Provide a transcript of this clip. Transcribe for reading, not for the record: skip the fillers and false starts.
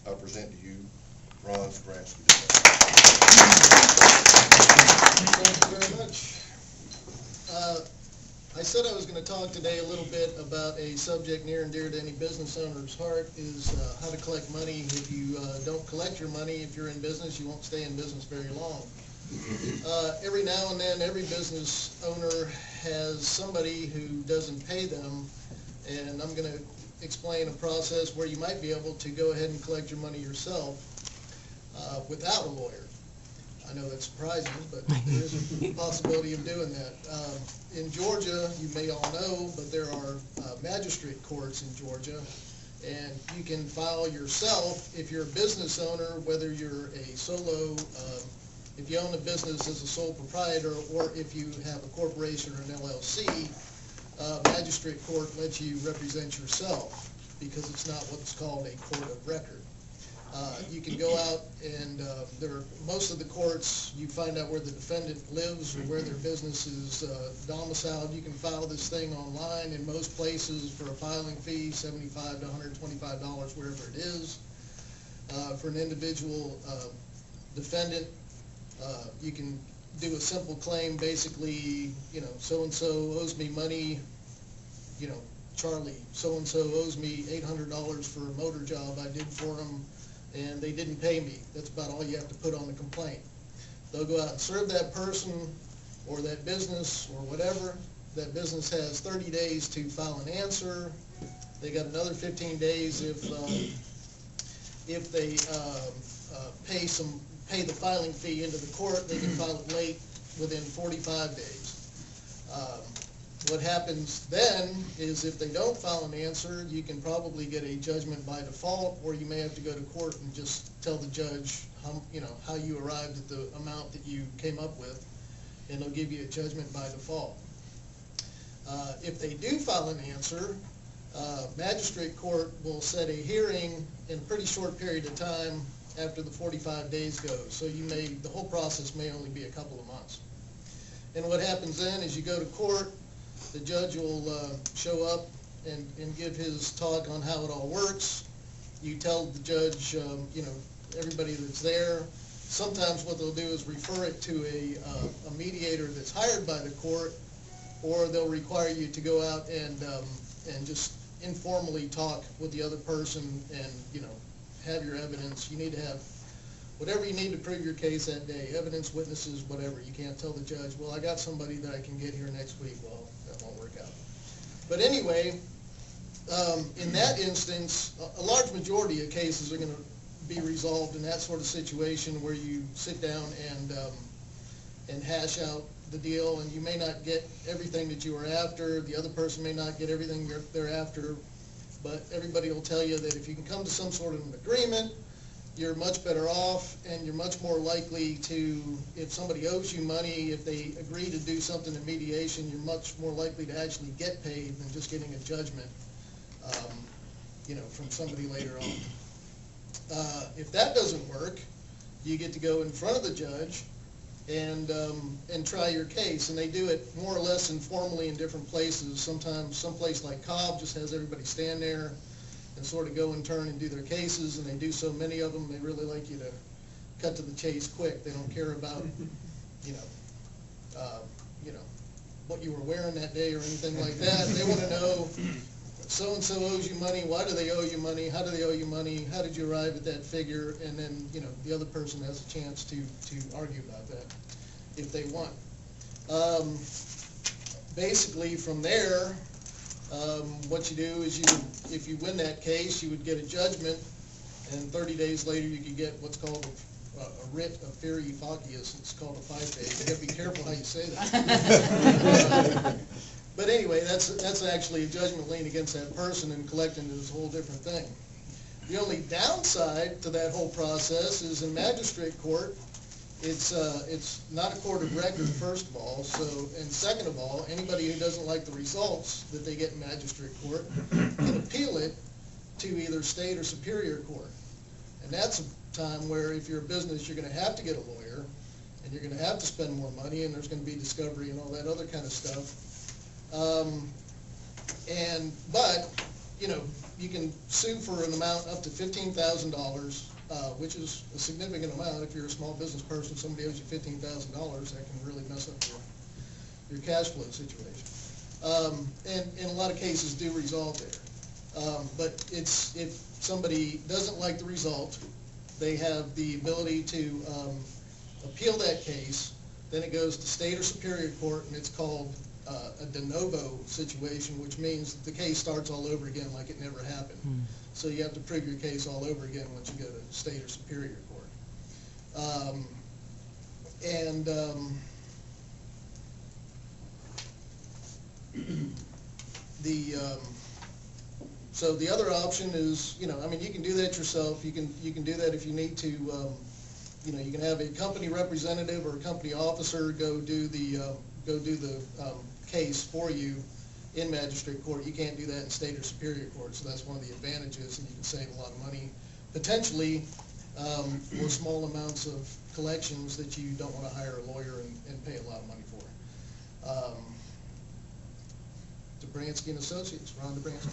I present to you Ron Debranski. Thank you very much. I said I was going to talk today a little bit about a subject near and dear to any business owner's heart, is how to collect money. If you don't collect your money, if you're in business, you won't stay in business very long. Every now and then, every business owner has somebody who doesn't pay them, and I'm going to explain a process where you might be able to go ahead and collect your money yourself without a lawyer. I know that's surprising, but there is a possibility of doing that. In Georgia, you may all know, but there are magistrate courts in Georgia, and you can file yourself if you're a business owner, whether you're a solo, if you own a business as a sole proprietor, or if you have a corporation or an LLC, magistrate court lets you represent yourself because it's not what's called a court of record. You can go out and most of the courts, you find out where the defendant lives or where their business is domiciled. You can file this thing online in most places for a filing fee, $75 to $125, wherever it is. For an individual defendant, you can do a simple claim, basically, so-and-so owes me money, Charlie, so-and-so owes me $800 for a motor job I did for him, and they didn't pay me. That's about all you have to put on the complaint. They'll go out and serve that person or that business or whatever. That business has 30 days to file an answer. They got another 15 days if they pay the filing fee into the court. They can file it late within 45 days. What happens then is if they don't file an answer, you can probably get a judgment by default, or you may have to go to court and just tell the judge how you arrived at the amount that you came up with, and they'll give you a judgment by default. If they do file an answer, magistrate court will set a hearing in a pretty short period of time after the 45 days goes. So the whole process may only be a couple of months. And what happens then is you go to court. The judge will show up and give his talk on how it all works. You tell the judge, everybody that's there. Sometimes what they'll do is refer it to a mediator that's hired by the court, or they'll require you to go out and just informally talk with the other person and, have your evidence. You need to have whatever you need to prove your case that day, evidence, witnesses, whatever. You can't tell the judge, well, I got somebody that I can get here next week. Well, that won't work out. But anyway, in that instance, a large majority of cases are going to be resolved in that sort of situation where you sit down and hash out the deal, and you may not get everything that you were after. The other person may not get everything they're after, but everybody will tell you that if you can come to some sort of an agreement, you're much better off, and you're much more likely to, if somebody owes you money, if they agree to do something in mediation, you're much more likely to actually get paid than just getting a judgment, from somebody later on. If that doesn't work, you get to go in front of the judge and try your case, and they do it more or less informally in different places. Sometimes some place like Cobb just has everybody stand there and sort of go in turn and do their cases, and they do so many of them, they really like you to cut to the chase quick. They don't care about, what you were wearing that day or anything like that. They want to know, so-and-so owes you money, why do they owe you money, how do they owe you money, how did you arrive at that figure, and then, the other person has a chance to argue about that if they want. Basically, from there, what you do is if you win that case, you would get a judgment, and 30 days later you could get what's called a writ of feri facias. It's called a 5-day. You have to be careful how you say that. But anyway, that's actually a judgment lien against that person, and collecting is a whole different thing. The only downside to that whole process is in magistrate court, it's not a court of record, first of all, and second of all, anybody who doesn't like the results that they get in magistrate court can appeal it to either state or superior court. And that's a time where if you're a business, you're going to have to get a lawyer, and you're going to have to spend more money, and there's going to be discovery and all that other kind of stuff. But sue for an amount up to $15,000, which is a significant amount. If you're a small business person, somebody owes you $15,000, that can really mess up your cash flow situation. And in a lot of cases do resolve there. But if somebody doesn't like the result, they have the ability to appeal that case. Then it goes to state or superior court, and it's called a de novo situation, which means that the case starts all over again like it never happened. So you have to prove your case all over again once you go to state or superior court. So the other option is, you can do that yourself. You can do that if you need to. You can have a company representative or a company officer go do the case for you in magistrate court. You can't do that in state or superior court, so that's one of the advantages, and you can save a lot of money potentially for small amounts of collections that you don't want to hire a lawyer and pay a lot of money for. Debranski and Associates, Ron Debranski.